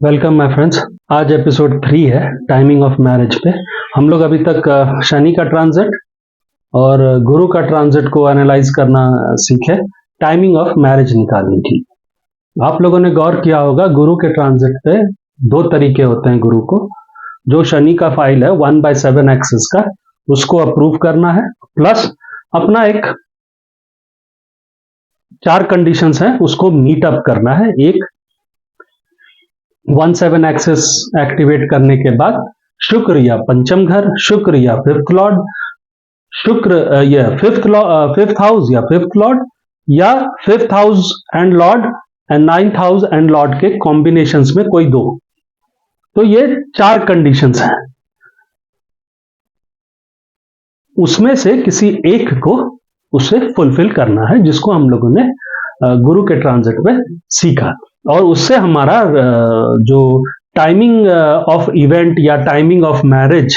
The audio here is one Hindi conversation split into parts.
Welcome my friends. आज एपिसोड 3 है टाइमिंग ऑफ मैरिज पे। हम लोग अभी तक शनि का ट्रांजिट और गुरु का ट्रांजिट को एनालाइज करना सीखे, टाइमिंग ऑफ मैरिज निकालने की। आप लोगों ने गौर किया होगा गुरु के ट्रांजिट पे दो तरीके होते हैं गुरु को। जो शनि का फाइल है 1/7 एक्सिस का, उसको अप्रूव करना है, प्लस अपना एक 4 कंडीशंस हैं उसको मीट अप करना है। एक 1/7 एक्सेस एक्टिवेट करने के बाद शुक्र या पंचम घर, शुक्र या फिफ्थ लॉर्ड, शुक्र या फिफ्थ हाउस या फिफ्थ लॉर्ड, या fifth house and Lord and ninth house and Lord के कॉम्बिनेशंस में कोई दो। तो ये 4 कंडीशंस हैं, उसमें से किसी एक को उसे फुलफिल करना है, जिसको हम लोगों ने गुरु के ट्रांजिट में सीखा। और उससे हमारा जो टाइमिंग ऑफ इवेंट या टाइमिंग ऑफ मैरिज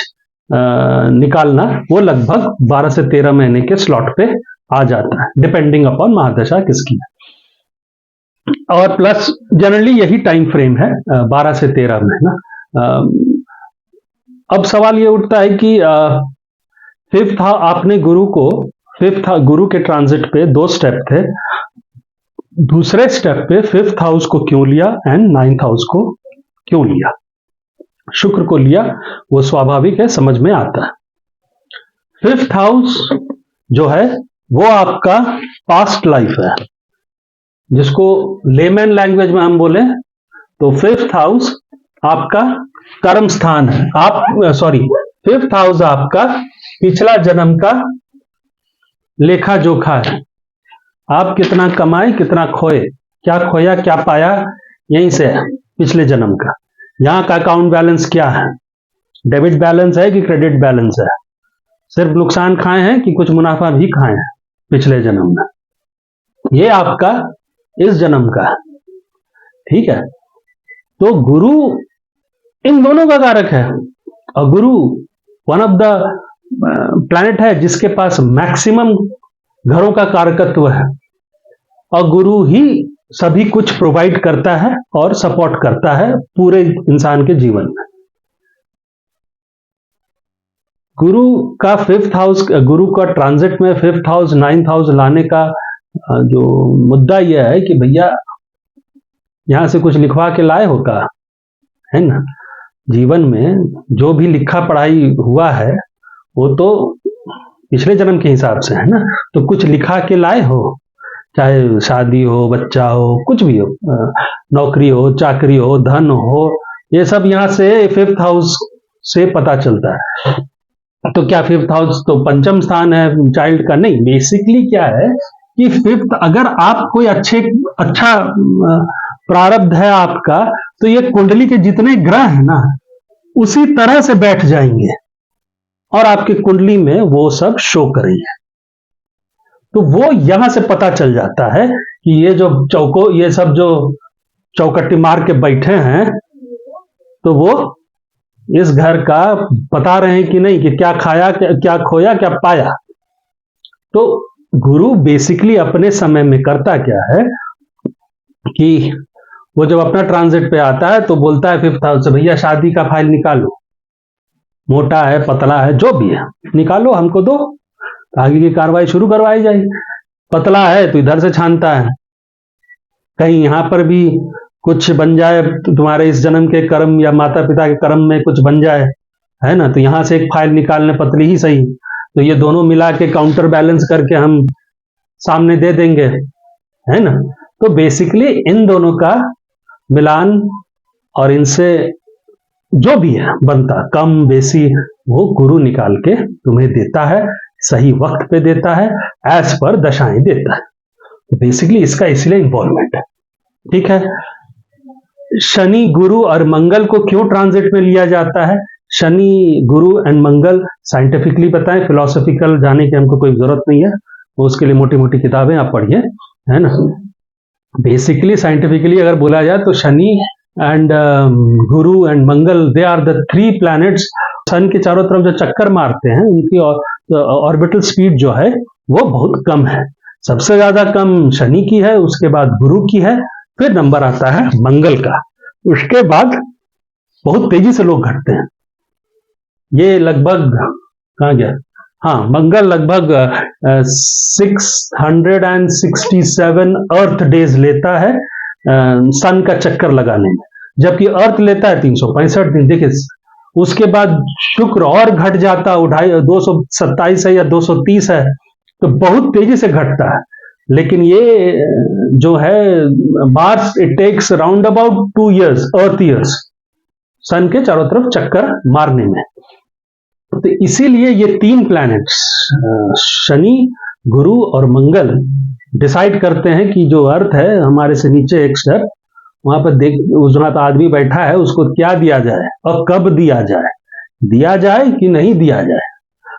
निकालना, वो लगभग 12 से 13 महीने के स्लॉट पे आ जाता है, डिपेंडिंग अपॉन महादशा किसकी है। और प्लस जनरली यही टाइम फ्रेम है, 12 से 13 महीना। अब सवाल ये उठता है कि फिफ्थ आपने गुरु को, फिफ्थ गुरु के ट्रांजिट पे 2 स्टेप थे, दूसरे स्टेप पे फिफ्थ हाउस को क्यों लिया एंड नाइन्थ हाउस को क्यों लिया, शुक्र को लिया, वो स्वाभाविक है, समझ में आता है। फिफ्थ हाउस जो है वो आपका पास्ट लाइफ है, जिसको लेमैन लैंग्वेज में हम बोले तो फिफ्थ हाउस आपका कर्म स्थान है। फिफ्थ हाउस आपका पिछला जन्म का लेखा जोखा है। आप कितना कमाए, कितना खोए, क्या खोया क्या पाया, यहीं से है पिछले जन्म का। यहां का अकाउंट बैलेंस क्या है, डेबिट बैलेंस है कि क्रेडिट बैलेंस है, सिर्फ नुकसान खाए हैं कि कुछ मुनाफा भी खाए हैं पिछले जन्म में, ये आपका इस जन्म का है। ठीक है, तो गुरु इन दोनों का कारक है, और गुरु वन ऑफ द प्लैनेट है जिसके पास मैक्सिमम घरों का कारकत्व है, और गुरु ही सभी कुछ प्रोवाइड करता है और सपोर्ट करता है पूरे इंसान के जीवन में। गुरु का फिफ्थ हाउस, गुरु का ट्रांजिट में फिफ्थ हाउस नाइन्थ हाउस लाने का जो मुद्दा यह है कि भैया यहां से कुछ लिखवा के लाए हो का, है ना। जीवन में जो भी लिखा पढ़ाई हुआ है वो तो पिछले जन्म के हिसाब से है ना, तो कुछ लिखा के लाए हो, चाहे शादी हो, बच्चा हो, कुछ भी हो, नौकरी हो, चाकरी हो, धन हो, ये सब यहां से फिफ्थ हाउस से पता चलता है। तो क्या फिफ्थ हाउस तो पंचम स्थान है चाइल्ड का? नहीं, बेसिकली क्या है कि फिफ्थ, अगर आप कोई अच्छा प्रारब्ध है आपका, तो ये कुंडली के जितने ग्रह है ना उसी तरह से बैठ जाएंगे और आपकी कुंडली में वो सब शो करेंगे। तो वो यहां से पता चल जाता है कि ये जो ये सब जो चौकट्टी मार के बैठे हैं, तो वो इस घर का बता रहे हैं कि नहीं, कि क्या खाया, क्या खोया, क्या पाया। तो गुरु बेसिकली अपने समय में करता क्या है कि वो जब अपना ट्रांजिट पे आता है तो बोलता है फिफ्थ हाउस से, भैया शादी का फाइल निकालो, मोटा है पतला है जो भी है निकालो, हमको दो, आगे की कार्रवाई शुरू करवाई जाए। पतला है तो इधर से छानता है, कहीं यहां पर भी कुछ बन जाए, तुम्हारे इस जन्म के कर्म या माता पिता के कर्म में कुछ बन जाए, है ना, तो यहां से एक फाइल निकालने, पतली ही सही, तो ये दोनों मिला के काउंटर बैलेंस करके हम सामने दे देंगे, है ना। तो बेसिकली इन दोनों का मिलान और इनसे जो भी है बनता कम बेसी, वो गुरु निकाल के तुम्हें देता है, सही वक्त पे देता है, एज पर दशाएं देता है। तो बेसिकली इसका इसलिए इंवॉल्वमेंट है। ठीक है, शनि, गुरु और मंगल को क्यों ट्रांजिट में लिया जाता है? शनि, गुरु एंड मंगल साइंटिफिकली बताएं, फिलोसॉफिकल जाने की हमको कोई जरूरत नहीं है, उसके लिए मोटी मोटी किताबें आप पढ़िए, है ना। बेसिकली साइंटिफिकली अगर बोला जाए तो Shani and Guru and Mangal, they are the 3 planets. Sun के चारों तरफ जो चक्कर मारते हैं उनकी ऑर्बिटल स्पीड जो है वो बहुत कम है। सबसे ज्यादा कम शनि की है, उसके बाद गुरु की है, फिर नंबर आता है मंगल का। उसके बाद बहुत तेजी से लोग घटते हैं। ये लगभग कहाँ गया, हाँ, मंगल लगभग 667 अर्थ डेज लेता है सन का चक्कर लगाने में, जबकि अर्थ लेता है 365 दिन। देखिए, उसके बाद शुक्र और घट जाता, 227 है या 230 है, तो बहुत तेजी से घटता है। लेकिन ये जो है Mars, it takes round about 2 years, earth years, sun के चारों तरफ चक्कर मारने में। तो इसीलिए ये 3 प्लैनेट्स शनि, गुरु और मंगल डिसाइड करते हैं कि जो अर्थ है हमारे से नीचे एक स्टेप, वहां पर उस आदमी बैठा है, उसको क्या दिया जाए और कब दिया जाए कि नहीं दिया जाए।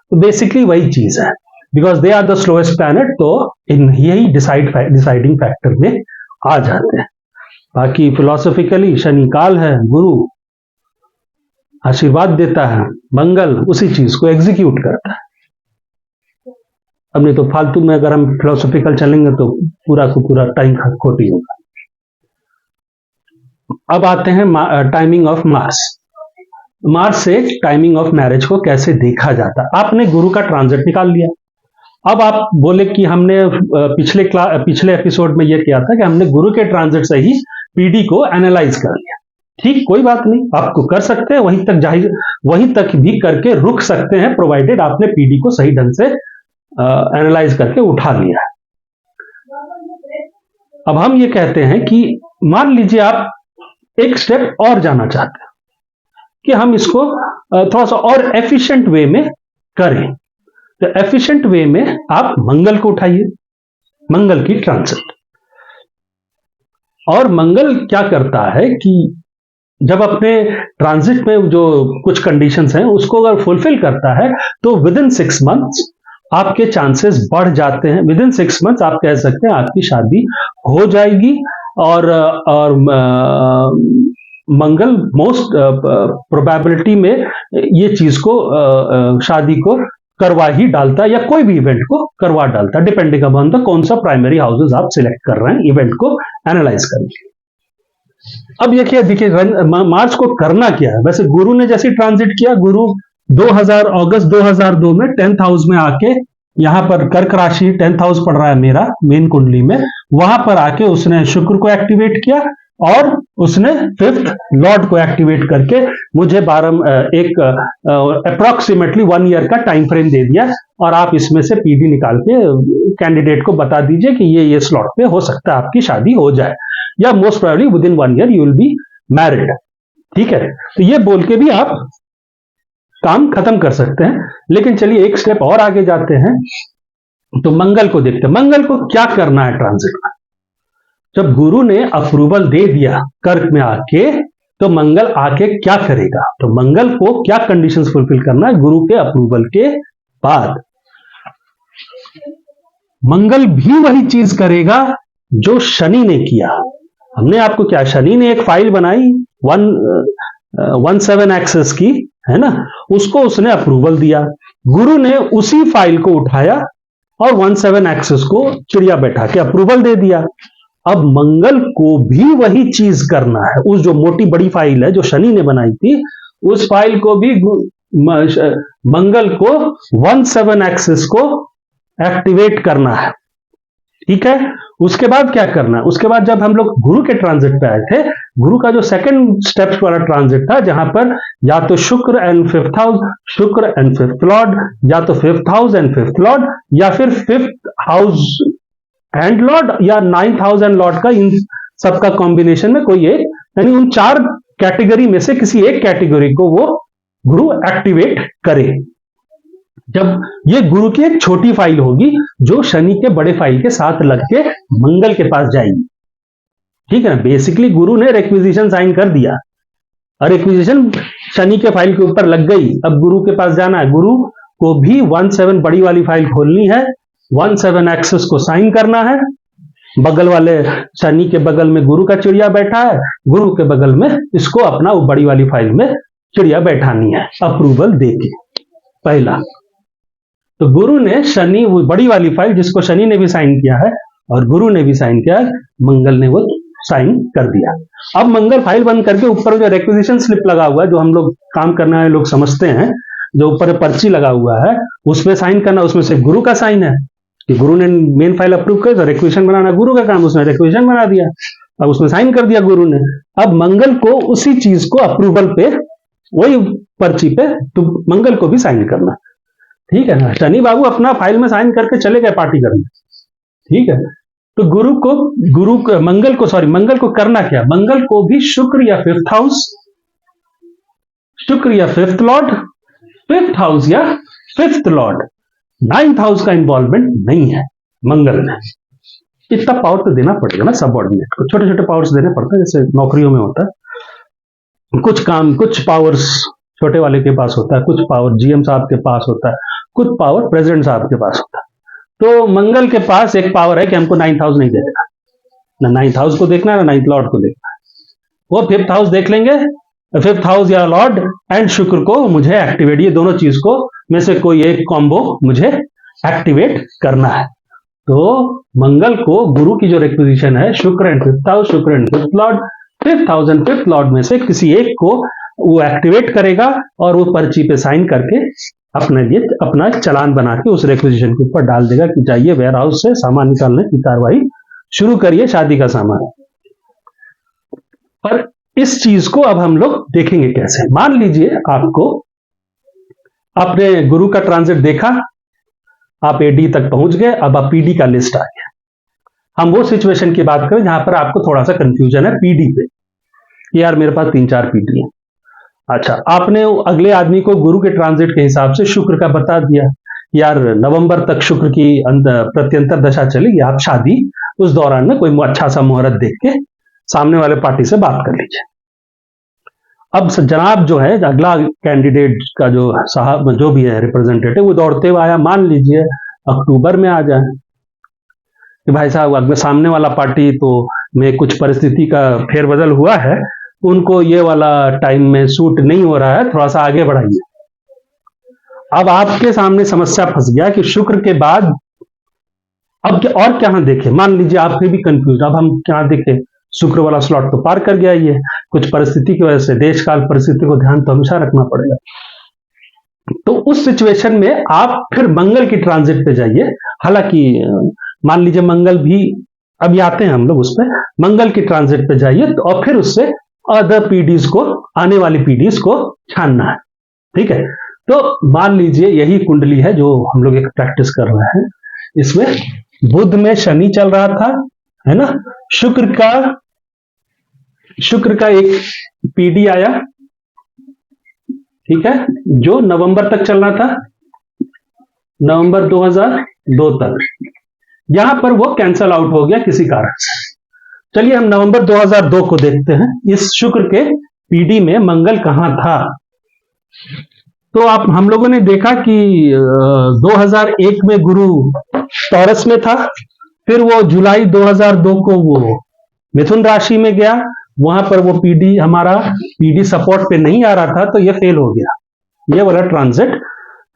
तो बेसिकली वही चीज है, because they are the slowest planet, तो यही डिसाइडिंग फैक्टर में आ जाते हैं। बाकी फिलोसॉफिकली शनि काल है, गुरु आशीर्वाद देता है, मंगल उसी चीज को एग्जीक्यूट करता है। अब नहीं तो फालतू में अगर हम फिलोसॉफिकल चलेंगे तो पूरा को पूरा टाइम खोटी होगा। अब आते हैं टाइमिंग ऑफ मार्स। मार्स से टाइमिंग ऑफ मैरिज को कैसे देखा जाता है। आपने गुरु का ट्रांजिट निकाल लिया। अब आप बोले कि हमने पिछले एपिसोड में यह किया था कि हमने गुरु के ट्रांजिट से ही पीडी को एनालाइज कर लिया। ठीक, कोई बात नहीं, आपको कर सकते हैं, वहीं तक भी करके रुक सकते हैं, प्रोवाइडेड आपने पीडी को सही ढंग से एनालाइज करके उठा लिया। अब हम ये कहते हैं कि मान लीजिए आप एक स्टेप और जाना चाहते हैं कि हम इसको थोड़ा सा और एफिशिएंट वे में करें। तो एफिशिएंट वे में आप मंगल को उठाइए, मंगल की ट्रांजिट। और मंगल क्या करता है कि जब अपने ट्रांजिट में जो कुछ कंडीशंस हैं उसको अगर फुलफिल करता है तो विद इन 6 months आपके चांसेस बढ़ जाते हैं। विद इन 6 months आप कह सकते हैं आपकी शादी हो जाएगी। और मंगल मोस्ट प्रोबेबिलिटी में ये चीज को शादी को करवा ही डालता है, या कोई भी इवेंट को करवा डालता है, डिपेंडिंग अपॉन द कौन सा प्राइमरी हाउसेस आप सिलेक्ट कर रहे हैं इवेंट को एनालाइज करने। अब ये क्या, देखिए मार्च को करना क्या है। वैसे गुरु ने जैसे ट्रांजिट किया, गुरु अगस्त 2002 में 10th हाउस में आके, यहां पर कर्क राशि 10th हाउस पड़ रहा है मेरा मेन कुंडली में, वहां पर आके उसने शुक्र को एक्टिवेट किया और उसने 5th लॉर्ड को एक्टिवेट करके मुझे अप्रोक्सीमेटली 1 year का टाइम फ्रेम दे दिया। और आप इसमें से पीडी निकाल के कैंडिडेट को बता दीजिए कि ये स्लॉट पे हो सकता है आपकी शादी हो जाए, या most probably with in 1 year you will be married. ठीक है, तो ये बोल के भी आप काम खत्म कर सकते हैं। लेकिन चलिए एक स्टेप और आगे जाते हैं, तो मंगल को देखते हैं। मंगल को क्या करना है ट्रांजिट में। जब गुरु ने अप्रूवल दे दिया कर्क में आके, तो मंगल आके क्या करेगा। तो मंगल को क्या कंडीशंस फुलफिल करना है गुरु के अप्रूवल के बाद। मंगल भी वही चीज करेगा जो शनि ने किया। हमने आपको क्या, शनि ने एक फाइल बनाई 17 एक्सेस की, है ना, उसको उसने अप्रूवल दिया। गुरु ने उसी फाइल को उठाया और 17 एक्सेस को चिड़िया बैठा के अप्रूवल दे दिया। अब मंगल को भी वही चीज करना है। उस जो मोटी बड़ी फाइल है जो शनि ने बनाई थी, उस फाइल को भी मंगल को 17 एक्सेस को एक्टिवेट करना है। ठीक है, उसके बाद क्या करना है। उसके बाद जब हम लोग गुरु के ट्रांजिट पे आए थे, गुरु का जो सेकंड स्टेप्स वाला ट्रांजिट था, जहां पर या तो शुक्र एंड 5th हाउस, शुक्र एंड 5th लॉर्ड, या तो 5th house and 5th Lord, या फिर 5th हाउस एंड लॉर्ड, या 9th हाउस एंड लॉर्ड का, इन सबका कॉम्बिनेशन में कोई एक, यानी उन 4 कैटेगरी में से किसी एक कैटेगरी को वो गुरु एक्टिवेट करे। जब ये गुरु की एक छोटी फाइल होगी जो शनि के बड़े फाइल के साथ लग के मंगल के पास जाएगी। ठीक है ना, बेसिकली गुरु ने रिक्विजिशन साइन कर दिया और रिक्विजिशन शनि के फाइल के ऊपर लग गई। अब गुरु के पास जाना है, गुरु को भी 17 बड़ी वाली फाइल खोलनी है, 17 एक्सेस को साइन करना है। बगल वाले शनि के बगल में गुरु का चिड़िया बैठा है, गुरु के बगल में इसको अपना वो बड़ी वाली फाइल में चिड़िया बैठानी है अप्रूवल देके। पहला तो गुरु ने शनि, वो बड़ी वाली फाइल जिसको शनि ने भी साइन किया है और गुरु ने भी साइन किया है, मंगल ने वो साइन कर दिया। अब मंगल फाइल बंद करके ऊपर जो रिक्विजिशन स्लिप लगा हुआ है, जो हम लोग काम करने वाले लोग समझते हैं, जो ऊपर पर्ची लगा हुआ है उस पर साइन करना, उसमें से गुरु का साइन है कि गुरु ने मेन फाइल अप्रूव कर, तो रिक्विजिशन बनाना गुरु का काम, उसने रिक्विजिशन बना दिया, अब उसमें साइन कर दिया गुरु ने। अब मंगल को उसी चीज को अप्रूवल पे, वही पर्ची पे, तो मंगल को भी साइन करना, ठीक है ना। शनि बाबू अपना फाइल में साइन करके चले गए पार्टी करने, ठीक है। तो मंगल को करना क्या, मंगल को भी शुक्र या फिफ्थ लॉर्ड, फिफ्थ हाउस या फिफ्थ लॉर्ड, नाइन्थ हाउस का इन्वॉल्वमेंट नहीं है मंगल में। इतना पावर तो देना पड़ेगा ना सबऑर्डिनेट को, छोटे छोटे पावर्स देने पड़ते हैं, जैसे नौकरियों में होता है, कुछ पावर्स छोटे वाले के पास होता है, कुछ पावर जीएम साहब के पास होता है, कुछ पावर प्रेसिडेंट साहब के पास होता है। तो मंगल के पास एक पावर है कि हमको नाइन्थ हाउस नहीं देखना, ना नाइन्थ हाउस को देखना है ना नाइन्थ लॉर्ड को देखना है, वो फिफ्थ हाउस देख लेंगे, फिफ्थ हाउस या लॉर्ड एंड शुक्र को मुझे एक्टिवेट, ये दोनों चीज को में से कोई एक कॉम्बो मुझे एक्टिवेट करना है। तो मंगल को गुरु की जो रिक्विजिशन है, शुक्र एंड फिफ्थ हाउस, शुक्र and fifth Lord, fifth house and fifth Lord में से किसी एक को वो एक्टिवेट करेगा और वो पर्ची पे साइन करके अपने लिए अपना चालान बना के उस रिक्विजिशन के ऊपर डाल देगा कि जाइए वेयर हाउस से सामान निकालने की कार्रवाई शुरू करिए, शादी का सामान। पर इस चीज को अब हम लोग देखेंगे कैसे। मान लीजिए आपने गुरु का ट्रांजिट देखा, आप एडी तक पहुंच गए, अब आप पीडी का लिस्ट आ गया। हम वो सिचुएशन की बात करें जहां पर आपको थोड़ा सा कंफ्यूजन है पीडी पे, यार मेरे पास 3-4 पीडी है। अच्छा, आपने अगले आदमी को गुरु के ट्रांजिट के हिसाब से शुक्र का बता दिया, यार नवंबर तक शुक्र की प्रत्यंतर दशा चलेगी, आप शादी उस दौरान में कोई अच्छा सा मुहूर्त देख के सामने वाले पार्टी से बात कर लीजिए। अब जनाब जो है अगला कैंडिडेट का जो साहब जो भी है रिप्रेजेंटेटिव, वो दौड़ते हुए आया, मान लीजिए अक्टूबर में आ जाए कि भाई साहब सामने वाला पार्टी तो में कुछ परिस्थिति का फेरबदल हुआ है, उनको ये वाला टाइम में सूट नहीं हो रहा है, थोड़ा सा आगे बढ़ाइए। अब आपके सामने समस्या फंस गया कि शुक्र के बाद अब क्या और क्या देखें। मान लीजिए आप फिर भी कंफ्यूज, अब हम क्या देखें, शुक्र वाला स्लॉट तो पार कर गया, ये कुछ परिस्थिति की वजह से, देश काल परिस्थिति को ध्यान तो हमेशा रखना पड़ेगा। तो उस सिचुएशन में आप फिर मंगल की ट्रांजिट पे जाइए। हालांकि मान लीजिए मंगल भी, अभी आते हैं हम लोग उस पर, मंगल की ट्रांजिट पे जाइए और फिर उससे अदर पीडीज को, आने वाली पीडीज को छानना है, ठीक है। तो मान लीजिए यही कुंडली है जो हम लोग एक प्रैक्टिस कर रहे हैं, इसमें बुध में शनि चल रहा था, है ना, शुक्र का एक पीडी आया, ठीक है, जो नवंबर तक चलना था, नवंबर 2002 तक। यहां पर वो कैंसल आउट हो गया किसी कारण से। चलिए हम नवंबर 2002 को देखते हैं, इस शुक्र के पीडी में मंगल कहां था। तो हम लोगों ने देखा कि 2001 में गुरु टॉरस में था, फिर वो जुलाई 2002 को वो मिथुन राशि में गया, वहां पर वो पीडी हमारा पीडी सपोर्ट पे नहीं आ रहा था, तो ये फेल हो गया, ये वाला ट्रांजिट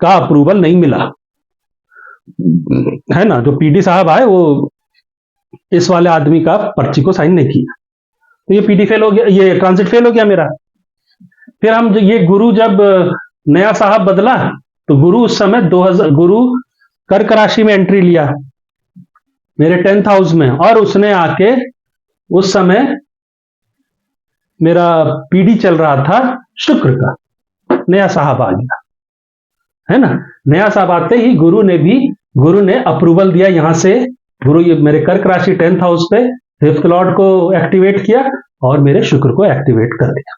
का अप्रूवल नहीं मिला, है ना। जो पीडी साहब आए वो इस वाले आदमी का पर्ची को साइन नहीं किया, तो ये पीडी फेल हो गया, ये ट्रांजिट फेल हो गया मेरा। फिर हम ये गुरु जब नया साहब बदला, तो गुरु उस समय गुरु कर्क राशि में एंट्री लिया मेरे 10th हाउस में, और उसने आके उस समय मेरा पीडी चल रहा था शुक्र का, नया साहब आ गया, है ना। नया साहब आते ही गुरु ने अप्रूवल दिया, यहां से गुरु ये मेरे कर्क राशि 10th हाउस पे फिफ्थ लॉर्ड को एक्टिवेट किया और मेरे शुक्र को एक्टिवेट कर दिया।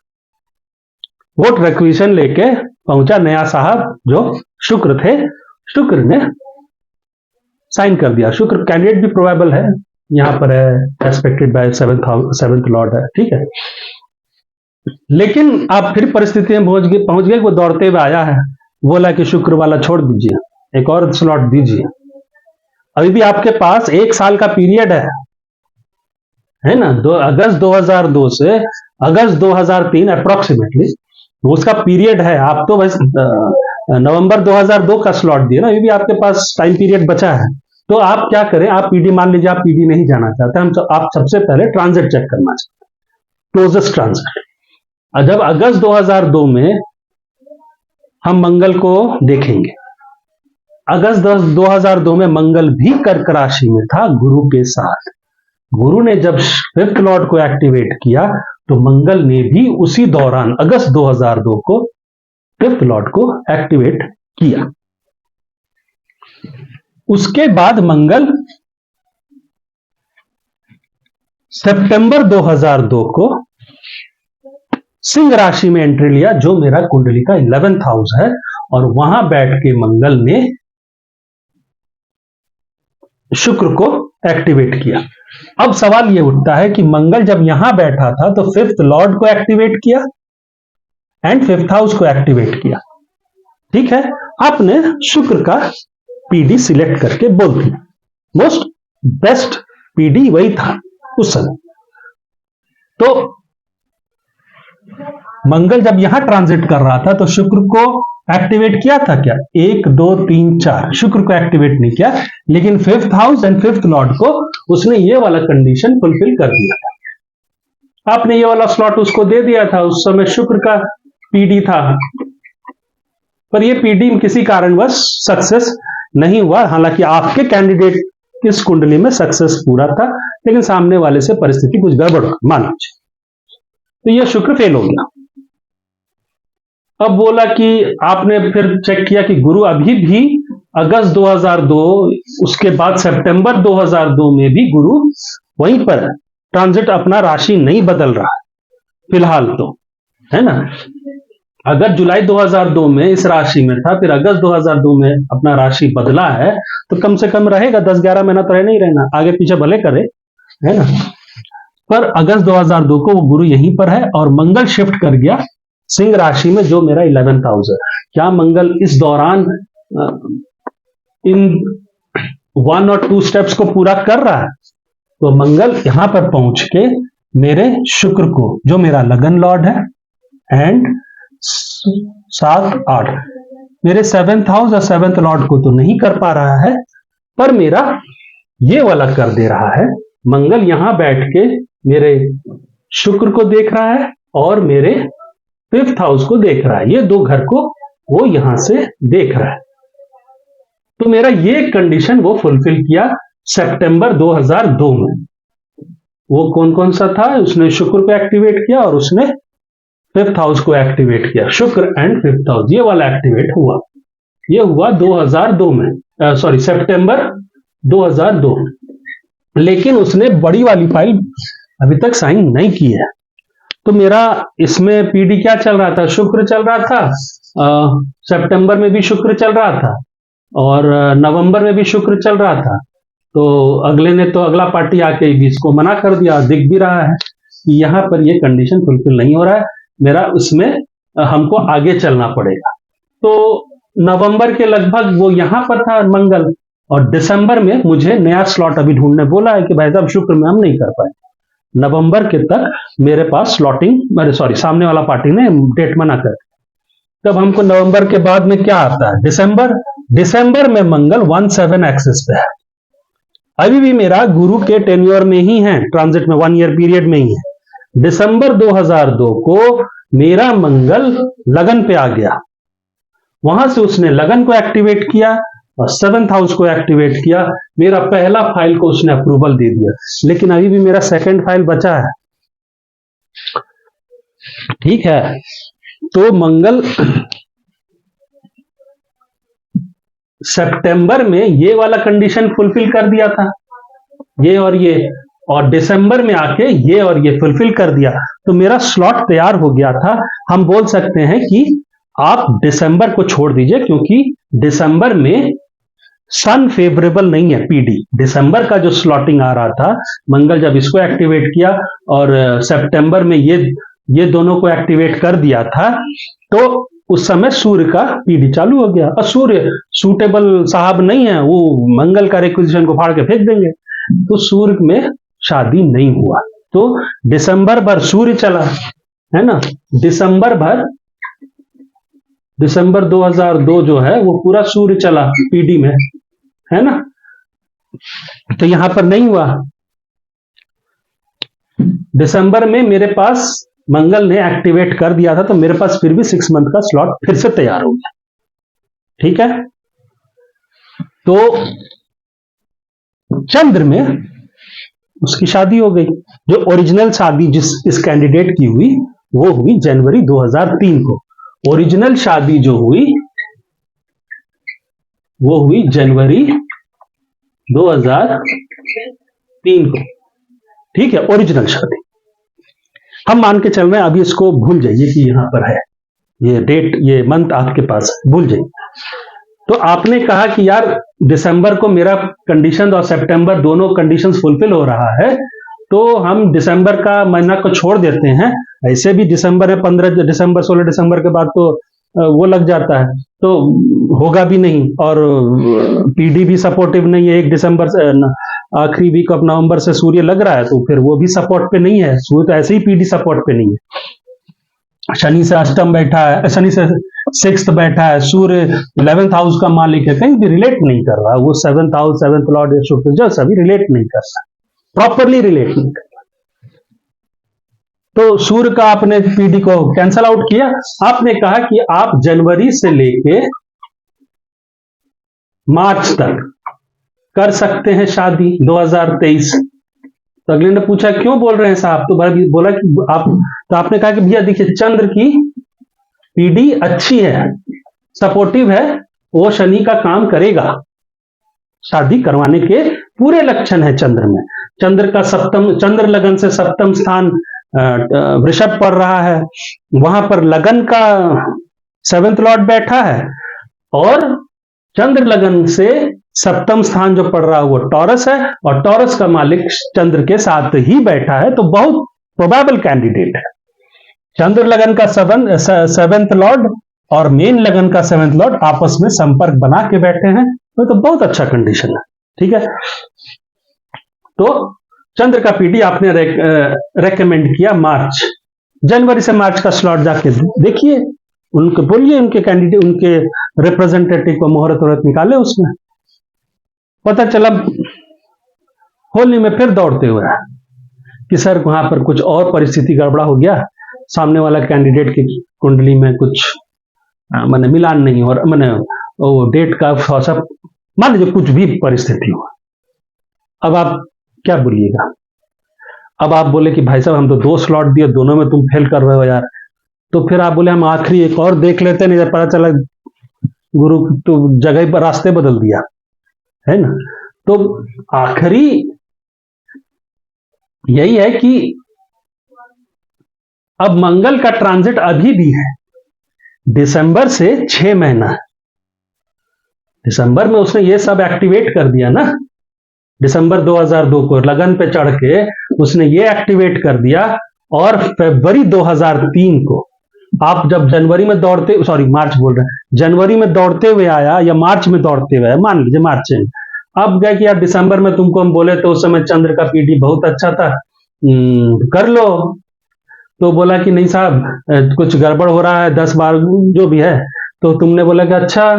वोट रिक्विजिशन लेके पहुंचा नया साहब जो शुक्र थे, शुक्र ने साइन कर दिया। शुक्र कैंडिडेट भी प्रोबेबल है, यहां पर है एस्पेक्टेड बाय 7th लॉर्ड है, ठीक है। लेकिन आप फिर परिस्थिति में पहुंच गए, वो दौड़ते हुए आया है, बोला कि शुक्र वाला छोड़ दीजिए, एक और स्लॉट दीजिए। अभी भी आपके पास 1 साल का पीरियड है ना, अगस्त 2002 से अगस्त 2003 अप्रोक्सीमेटली उसका पीरियड है। आप तो बस नवंबर 2002 का स्लॉट दिए ना, अभी भी आपके पास टाइम पीरियड बचा है। तो आप क्या करें, आप पीडी मान लीजिए, आप पीडी नहीं जाना चाहते, आप सबसे पहले ट्रांजिट चेक करना चाहते हैं, क्लोजेस्ट ट्रांजिट। जब अगस्त 2002 में हम मंगल को देखेंगे, अगस्त 2002 में मंगल भी कर्क राशि में था गुरु के साथ। गुरु ने जब फिफ्थ लॉर्ड को एक्टिवेट किया तो मंगल ने भी उसी दौरान अगस्त 2002 को फिफ्थ लॉर्ड को एक्टिवेट किया। उसके बाद मंगल सितंबर 2002 को सिंह राशि में एंट्री लिया, जो मेरा कुंडली का 11th हाउस है, और वहां बैठ के मंगल ने शुक्र को एक्टिवेट किया। अब सवाल यह उठता है कि मंगल जब यहां बैठा था तो फिफ्थ लॉर्ड को एक्टिवेट किया एंड फिफ्थ हाउस को एक्टिवेट किया। ठीक है, आपने शुक्र का पीडी सिलेक्ट करके बोल दिया, मोस्ट बेस्ट पीडी वही था उस समय। तो मंगल जब यहां ट्रांजिट कर रहा था तो शुक्र को एक्टिवेट किया था क्या? 1 2 3 4 शुक्र को एक्टिवेट नहीं किया, लेकिन fifth house and fifth Lord को उसने ये वाला कंडीशन फुलफिल कर दिया था। आपने ये वाला स्लॉट उसको दे दिया था, उस समय शुक्र का पीडी था, पर ये पीडी किसी कारणवश सक्सेस नहीं हुआ। हालांकि आपके कैंडिडेट इस कुंडली में सक्सेस पूरा था, लेकिन सामने वाले से परिस्थिति कुछ गड़बड़ मान लीजिए, तो यह शुक्र फेल हो गया। अब बोला कि आपने फिर चेक किया कि गुरु अभी भी अगस्त 2002, उसके बाद सितंबर 2002 में भी गुरु वहीं पर है, ट्रांजिट अपना राशि नहीं बदल रहा है फिलहाल, तो है ना। अगर जुलाई 2002 में इस राशि में था, फिर अगस्त 2002 में अपना राशि बदला है, तो कम से कम रहेगा 10-11 महीना तो नहीं रहना, आगे पीछे भले करे, है ना। पर अगस्त 2002 को वो गुरु यहीं पर है और मंगल शिफ्ट कर गया सिंह राशि में, जो मेरा 11th हाउस है। क्या मंगल इस दौरान इन 1 और 2 स्टेप्स को पूरा कर रहा है? तो मंगल यहां पर पहुंच के मेरे शुक्र को, जो मेरा लगन लॉर्ड है, एंड 7 8 मेरे 7th हाउस और 7th लॉर्ड को तो नहीं कर पा रहा है, पर मेरा ये वाला कर दे रहा है। मंगल यहां बैठ के मेरे शुक्र को देख रहा है और मेरे फिफ्थ हाउस को देख रहा है, ये 2 घर को वो यहां से देख रहा है। तो मेरा ये कंडीशन वो फुलफिल किया सितंबर 2002 में। वो कौन कौन सा था? उसने शुक्र को एक्टिवेट किया और उसने फिफ्थ हाउस को एक्टिवेट किया। शुक्र एंड फिफ्थ हाउस ये वाला एक्टिवेट हुआ, ये हुआ 2002 में, सॉरी सितंबर 2002। लेकिन उसने बड़ी वाली फाइल अभी तक साइन नहीं की है। तो मेरा इसमें पीडी क्या चल रहा था? शुक्र चल रहा था, सितंबर में भी शुक्र चल रहा था और नवंबर में भी शुक्र चल रहा था। तो अगले ने तो अगला पार्टी आके भी इसको मना कर दिया, दिख भी रहा है कि यहां पर ये कंडीशन फुलफिल नहीं हो रहा है, मेरा उसमें हमको आगे चलना पड़ेगा। तो नवंबर के लगभग वो यहां पर था मंगल, और दिसंबर में मुझे नया स्लॉट अभी ढूंढने बोला है कि भाई साहब शुक्र में हम नहीं कर पाए। नवंबर के तक मेरे पास स्लॉटिंग, अरे सॉरी, सामने वाला पार्टी ने डेट मना कर। तब हमको नवंबर के बाद में क्या आता है? दिसंबर। दिसंबर में मंगल 1-7 एक्सिस पे है, अभी भी मेरा गुरु के टेन्योर में ही है, ट्रांजिट में 1 ईयर पीरियड में ही है। दिसंबर 2002 को मेरा मंगल लगन पे आ गया, वहां से उसने लगन को एक्टिवेट किया और 7th हाउस को एक्टिवेट किया। मेरा पहला फाइल को उसने अप्रूवल दे दिया, लेकिन अभी भी मेरा सेकंड फाइल बचा है। ठीक है, तो मंगल सितंबर में ये वाला कंडीशन फुलफिल कर दिया था, ये, और दिसंबर में आके ये और ये फुलफिल कर दिया, तो मेरा स्लॉट तैयार हो गया था। हम बोल सकते हैं कि आप दिसंबर को छोड़ दीजिए, क्योंकि दिसंबर में सन फेवरेबल नहीं है पीडी। दिसंबर का जो स्लॉटिंग आ रहा था, मंगल जब इसको एक्टिवेट किया और सितंबर में ये दोनों को एक्टिवेट कर दिया था, तो उस समय सूर्य का पीडी चालू हो गया। और सूर्य सूटेबल साहब नहीं है, वो मंगल का रिक्विजिशन को फाड़ के फेंक देंगे, तो सूर्य में शादी नहीं हुआ। तो दिसंबर भर सूर्य चला, है ना, दिसंबर 2002 जो है वो पूरा सूर्य चला पीडी में, है ना। तो यहां पर नहीं हुआ। दिसंबर में मेरे पास मंगल ने एक्टिवेट कर दिया था, तो मेरे पास फिर भी 6 मंथ का स्लॉट फिर से तैयार हो गया। ठीक है, तो चंद्र में उसकी शादी हो गई। जो ओरिजिनल शादी जिस इस कैंडिडेट की हुई वो हुई जनवरी 2003 को। ओरिजिनल शादी जो हुई वो हुई जनवरी 2003 को। ठीक है, ओरिजिनल शादी। हम मान के चल रहे हैं, अभी इसको भूल जाइए कि यहां पर है ये डेट, ये मंथ आपके पास है, भूल जाइए। तो आपने कहा कि यार दिसंबर को मेरा कंडीशन और सितंबर दोनों कंडीशंस फुलफिल हो रहा है, तो हम दिसंबर का महीना को छोड़ देते हैं। ऐसे भी दिसंबर में 15 दिसंबर 16 दिसंबर के बाद तो वो लग जाता है, तो होगा भी नहीं। और पीडी भी सपोर्टिव नहीं है। 1 दिसंबर से आखिरी वीक ऑफ नवंबर से सूर्य लग रहा है, तो फिर वो भी सपोर्ट पे नहीं है। सूर्य तो ऐसे ही पीडी सपोर्ट पे नहीं है। शनि से अष्टम बैठा है, शनि से 6th बैठा है, सूर्य 11th हाउस का मालिक है, कहीं भी रिलेट नहीं कर रहा। वो 7th हाउस 7th लॉर्ड शुक्र जो सभी रिलेट नहीं कर रहा, प्रॉपरली रिलेट नहीं कर रहा। तो सूर्य का आपने पीडी को कैंसल आउट किया। आपने कहा कि आप जनवरी से लेके मार्च तक कर सकते हैं शादी 2023। तो अगले ने पूछा क्यों बोल रहे हैं साहब, तो बोला कि आप, तो आपने कहा कि भैया देखिए चंद्र की पीडी अच्छी है, सपोर्टिव है, वो शनि का काम करेगा, शादी करवाने के पूरे लक्षण है चंद्र में। चंद्र का सप्तम, चंद्र लगन से सप्तम स्थान वृषभ पड़ रहा है, वहां पर लगन का 7th लॉर्ड बैठा है, और चंद्र लगन से सप्तम स्थान जो पड़ रहा है वो टॉरस है, और टॉरस का मालिक चंद्र के साथ ही बैठा है। तो बहुत प्रोबेबल कैंडिडेट है। चंद्र लगन का 7th लॉर्ड और मेन लगन का 7th लॉर्ड आपस में संपर्क बना के बैठे हैं, तो बहुत अच्छा कंडीशन है। ठीक है, तो चंद्र का पीडी आपने रेकमेंड किया मार्च, जनवरी से मार्च का स्लॉट जाके देखिए, उनको बोलिए, उनके कैंडिडेट, उनके रिप्रेजेंटेटिव को मुहूर्त वहूर्त निकाले। उसमें पता चला होली में फिर दौड़ते हुए कि सर वहां पर कुछ और परिस्थिति गड़बड़ा हो गया, सामने वाला कैंडिडेट की कुंडली में कुछ मैंने मिलान नहीं, और मैंने वो डेट का सब, मान लीजिए कुछ भी परिस्थिति हो। अब आप क्या बोलिएगा? अब आप बोले कि भाई साहब हम तो 2 स्लॉट दिए, दोनों में तुम फेल कर रहे हो यार। तो फिर आप बोले हम आखिरी एक और देख लेते, नहीं पता चला गुरु तो जगह पर रास्ते बदल दिया है ना। तो आखिरी यही है कि अब मंगल का ट्रांजिट अभी भी है, दिसंबर से 6 महीना। दिसंबर में उसने ये सब एक्टिवेट कर दिया ना, दिसंबर 2002 को लगन पे चढ़ के उसने ये एक्टिवेट कर दिया, और फरवरी 2003 को आप जब जनवरी में दौड़ते, सॉरी मार्च बोल रहे हैं, जनवरी में दौड़ते हुए आया या मार्च में दौड़ते हुए आया, मान लीजिए मार्च में, अब गए कि यार दिसंबर में तुमको हम बोले तो उस समय चंद्र का पीडी बहुत अच्छा था, कर लो। तो बोला कि नहीं साहब कुछ गड़बड़ हो रहा है, 10-12 जो भी है। तो तुमने बोला कि अच्छा,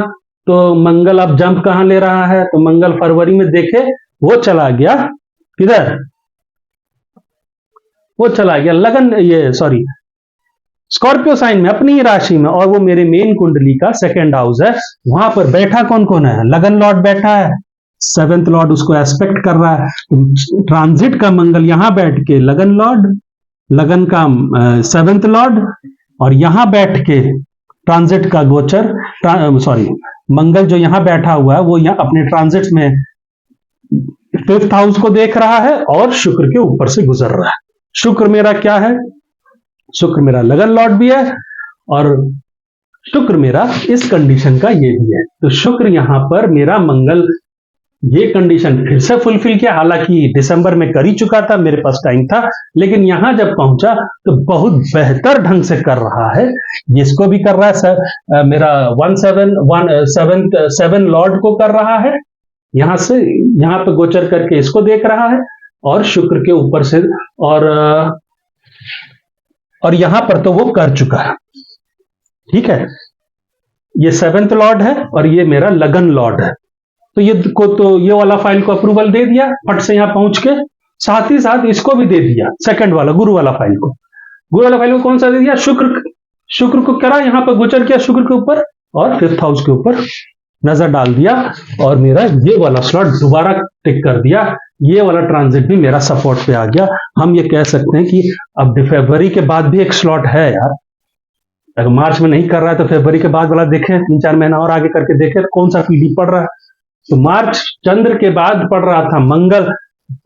तो मंगल अब जंप कहां ले रहा है? तो मंगल फरवरी में देखे वो चला गया किधर, वो चला गया लगन, ये सॉरी स्कॉर्पियो साइन में, अपनी ही राशि में, और वो मेरे मेन कुंडली का 2nd हाउस है। वहां पर बैठा कौन कौन है? लगन लॉर्ड बैठा है, 7th लॉर्ड उसको एस्पेक्ट कर रहा है। ट्रांजिट का मंगल यहां बैठ के लगन लॉर्ड, लगन का 7th लॉर्ड, और यहां बैठ के ट्रांजिट का गोचर, सॉरी मंगल जो यहां बैठा हुआ है वो यहां अपने ट्रांजिट में 5th हाउस को देख रहा है और शुक्र के ऊपर से गुजर रहा है। शुक्र मेरा क्या है? शुक्र मेरा लगन लॉर्ड भी है, और शुक्र मेरा इस कंडीशन का ये भी है। तो शुक्र यहां पर मेरा मंगल ये कंडीशन फिर से फुलफिल किया। हालांकि दिसंबर में कर ही चुका था, मेरे पास टाइम था, लेकिन यहां जब पहुंचा तो बहुत बेहतर ढंग से कर रहा है। जिसको भी कर रहा है सर, मेरा 7 लॉर्ड को कर रहा है, यहां से यहां पे गोचर करके इसको देख रहा है, और शुक्र के ऊपर से, और यहां पर तो वो कर चुका है। ठीक है, ये 7th लॉर्ड है और ये मेरा लगन लॉर्ड है। तो ये वाला फाइल को अप्रूवल दे दिया फट से यहां पहुंच के, साथ ही साथ इसको भी दे दिया सेकंड वाला गुरु वाला फाइल को। गुरु वाला फाइल को कौन सा दे दिया? शुक्र को करा, यहां पर गोचर किया शुक्र के ऊपर और 5th हाउस के ऊपर नजर डाल दिया, और मेरा ये वाला स्लॉट दोबारा टिक कर दिया, ये वाला ट्रांजिट भी मेरा सपोर्ट पे आ गया। हम ये कह सकते हैं कि अब फरवरी के बाद भी एक स्लॉट है यार। अगर मार्च में नहीं कर रहा है तो फरवरी के बाद वाला देखें, 3-4 महीना और आगे करके देखें कौन सा पीडी पड़ रहा है। तो मार्च चंद्र के बाद पड़ रहा था मंगल,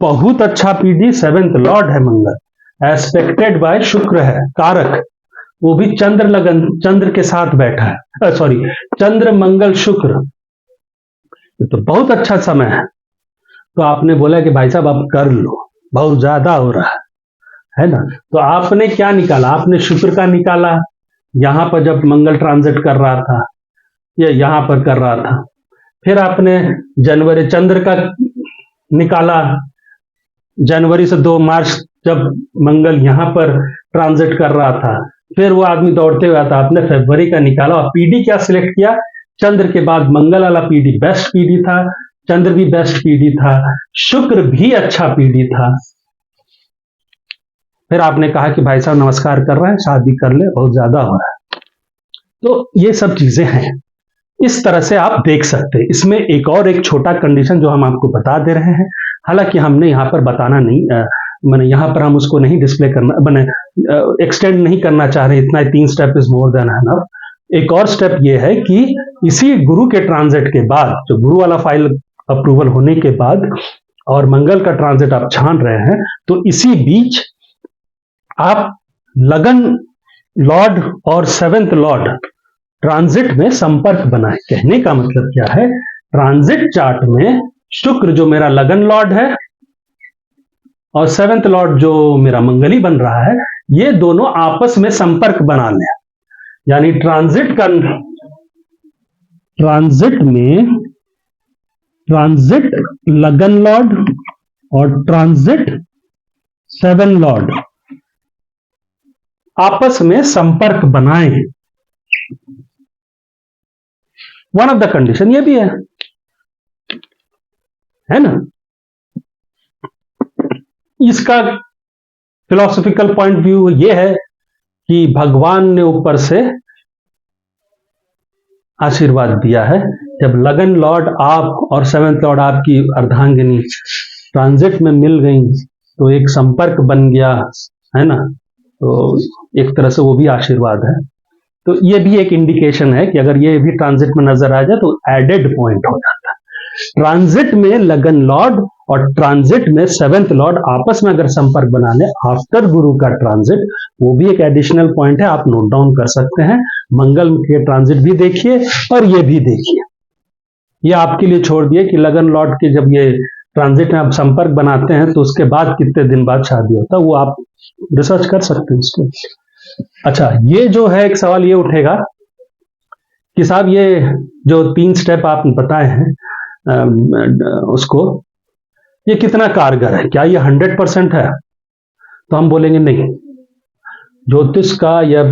बहुत अच्छा पीडी, 7th लॉर्ड है मंगल, एस्पेक्टेड बाय शुक्र है कारक, वो भी चंद्र के साथ बैठा है, सॉरी चंद्र मंगल शुक्र, तो बहुत अच्छा समय है। तो आपने बोला कि भाई साहब आप कर लो, बहुत ज्यादा हो रहा है ना। तो आपने क्या निकाला? आपने शुक्र का निकाला, यहां पर जब मंगल ट्रांजिट कर रहा था, या यहां पर कर रहा था। फिर आपने जनवरी चंद्र का निकाला, जनवरी से 2 मार्च जब मंगल यहां पर ट्रांजिट कर रहा था। फिर वो आदमी दौड़ते हुए आता, आपने फरवरी का निकाला और पीडी क्या सिलेक्ट किया? चंद्र के बाद मंगल वाला पीडी बेस्ट पीडी था, चंद्र भी बेस्ट पीडी था, शुक्र भी अच्छा पीडी था। फिर आपने कहा कि भाई साहब नमस्कार कर रहे हैं, शादी कर ले, बहुत ज्यादा हो रहा है। तो ये सब चीजें हैं, इस तरह से आप देख सकते हैं। इसमें एक छोटा कंडीशन जो हम आपको बता दे रहे हैं, हालांकि हमने यहाँ पर बताना नहीं, मैंने यहाँ पर हम उसको नहीं डिस्प्ले करना, मैंने एक्सटेंड नहीं करना चाह रहे, इतना 3 step is more than enough. एक और स्टेप ये है कि इसी गुरु के ट्रांजिट के बाद, जो गुरु वाला फाइल अप्रूवल होने के बाद और मंगल का ट्रांजिट आप छान रहे हैं, तो इसी बीच आप लगन लॉर्ड और 7th लॉर्ड ट्रांजिट में संपर्क बनाए। कहने का मतलब क्या है? ट्रांजिट चार्ट में शुक्र जो मेरा लगन लॉर्ड है और 7th लॉर्ड जो मेरा मंगली बन रहा है, ये दोनों आपस में संपर्क बना लें। यानी ट्रांजिट लगन लॉर्ड और ट्रांजिट 7 लॉर्ड आपस में संपर्क बनाएं। वन ऑफ द कंडीशन ये भी है ना। इसका फिलोसॉफिकल पॉइंट व्यू ये है कि भगवान ने ऊपर से आशीर्वाद दिया है, जब लगन लॉर्ड आप और 7th लॉर्ड आपकी अर्धांगिनी ट्रांजिट में मिल गई तो एक संपर्क बन गया, है ना। तो एक तरह से वो भी आशीर्वाद है। तो ये भी एक इंडिकेशन है कि अगर ये भी ट्रांजिट में नजर आ जाए तो एडेड पॉइंट हो जाता है। ट्रांजिट में लगन लॉर्ड और ट्रांजिट में 7th लॉर्ड आपस में अगर संपर्क बना ले आफ्टर गुरु का ट्रांजिट, वो भी एक एडिशनल पॉइंट है, आप नोट डाउन कर सकते हैं। मंगल के ट्रांजिट भी देखिए और ये भी देखिए, ये आपके लिए छोड़ दिए कि लगन लॉर्ड के जब ये ट्रांजिट में आप संपर्क बनाते हैं तो उसके बाद कितने दिन बाद शादी होता है, वो आप रिसर्च कर सकते हैं इसको। अच्छा, ये जो है एक सवाल ये उठेगा कि साहब ये जो 3 स्टेप आप बताए हैं उसको, ये कितना कारगर है, क्या ये 100% है? तो हम बोलेंगे नहीं। ज्योतिष का या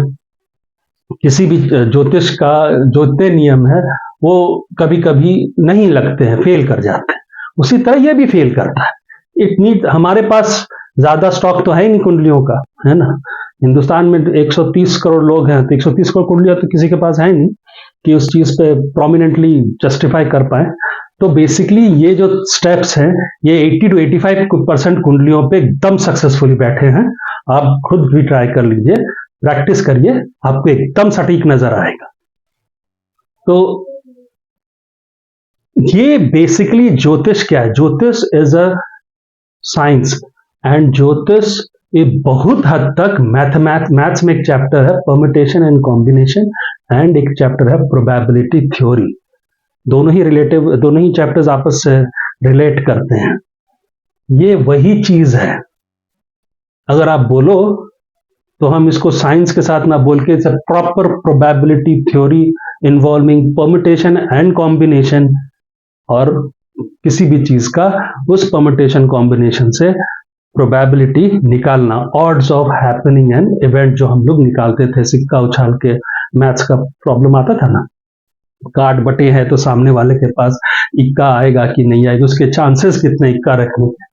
किसी भी ज्योतिष का जो इतने नियम है वो कभी कभी नहीं लगते हैं, फेल कर जाते हैं। उसी तरह ये भी फेल करता है। इतनी हमारे पास ज्यादा स्टॉक तो है ही नहीं कुंडलियों का, है ना। हिंदुस्तान में 130 करोड़ लोग हैं, तो 130 करोड़ कुंडलियां तो किसी के पास है नहीं कि उस चीज पे प्रोमिनेंटली जस्टिफाई कर पाए। तो बेसिकली ये जो स्टेप्स हैं ये 80 to 85% कुंडलियों पे एकदम सक्सेसफुली बैठे हैं। आप खुद भी ट्राई कर लीजिए, प्रैक्टिस करिए, आपको एकदम सटीक नजर आएगा। तो ये बेसिकली ज्योतिष क्या है? ज्योतिष इज अ साइंस, एंड ज्योतिष ये बहुत हद तक मैथ्स में एक चैप्टर है परम्यूटेशन एंड कॉम्बिनेशन, एंड एक चैप्टर है प्रोबेबिलिटी थ्योरी। दोनों ही चैप्टर्स आपस से रिलेट करते हैं। ये वही चीज है। अगर आप बोलो तो हम इसको साइंस के साथ ना बोल के it's a proper probability theory involving permutation and combination, और किसी भी चीज का उस परम्यूटेशन कॉम्बिनेशन से प्रोबेबिलिटी निकालना, odds of happening and event, जो हम लोग निकालते थे सिक्का उछाल के, मैथ्स का प्रॉब्लम आता था ना, कार्ड बटे हैं तो सामने वाले के पास इक्का आएगा कि नहीं आएगा, उसके चांसेस कितने इक्का रखने के।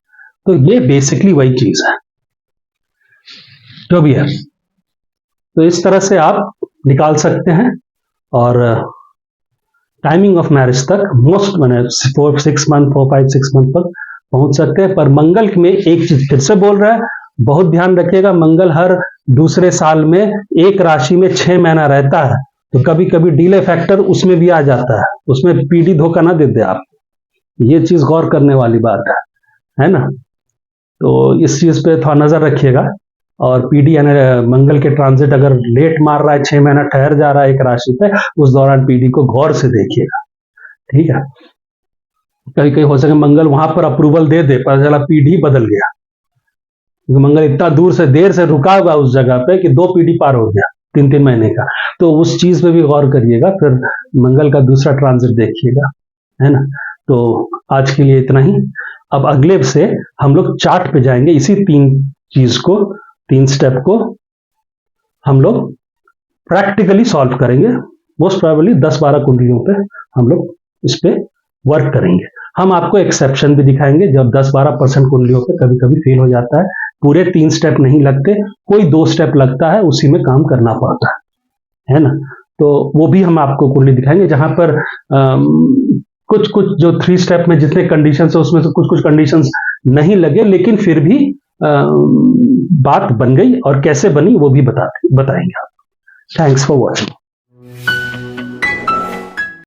तो ये बेसिकली वही चीज है जो भी है। तो इस तरह से आप निकाल सकते हैं और टाइमिंग ऑफ मैरिज तक मोस्ट मैंने 4-6 मंथ 4-5-6 मंथ तक पहुंच सकते हैं। पर मंगल में एक चीज फिर से बोल रहा है, बहुत ध्यान रखिएगा, मंगल हर दूसरे साल में एक राशि में 6 महीना रहता है, तो कभी कभी डिले फैक्टर उसमें भी आ जाता है, उसमें पीडी धोखा ना दे दे आप, ये चीज गौर करने वाली बात है ना। तो इस चीज पे थोड़ा नजर रखिएगा। और पीडी यानी मंगल के ट्रांजिट अगर लेट मार रहा है, 6 महीना ठहर जा रहा है एक राशि पे, उस दौरान पीडी को गौर से देखिएगा, ठीक है। कहीं कहीं हो सके मंगल वहां पर अप्रूवल दे दे, पर चला पीडी बदल गया, क्योंकि मंगल इतना दूर से देर से रुका हुआ उस जगह पे कि 2 पीढ़ी पार हो गया 3-3 महीने का। तो उस चीज पे भी गौर करिएगा, फिर मंगल का दूसरा ट्रांजिट देखिएगा, है ना। तो आज के लिए इतना ही। अब अगले से हम लोग चार्ट पे जाएंगे, इसी 3 स्टेप को हम लोग प्रैक्टिकली सॉल्व करेंगे। मोस्ट प्रोबेबली 10-12 कुंडलियों पे हम लोग इस पे वर्क करेंगे। हम आपको एक्सेप्शन भी दिखाएंगे, जब 10-12% कुंडलियों पे कभी कभी फेल हो जाता है, पूरे 3 स्टेप नहीं लगते, कोई 2 स्टेप लगता है, उसी में काम करना पड़ता है ना। तो वो भी हम आपको कुंडली दिखाएंगे, जहां पर कुछ कुछ जो 3 स्टेप में जितने कंडीशन है उसमें से कुछ कुछ कंडीशंस नहीं लगे, लेकिन फिर भी बात बन गई, और कैसे बनी वो भी बताएंगे आप। Thanks for watching.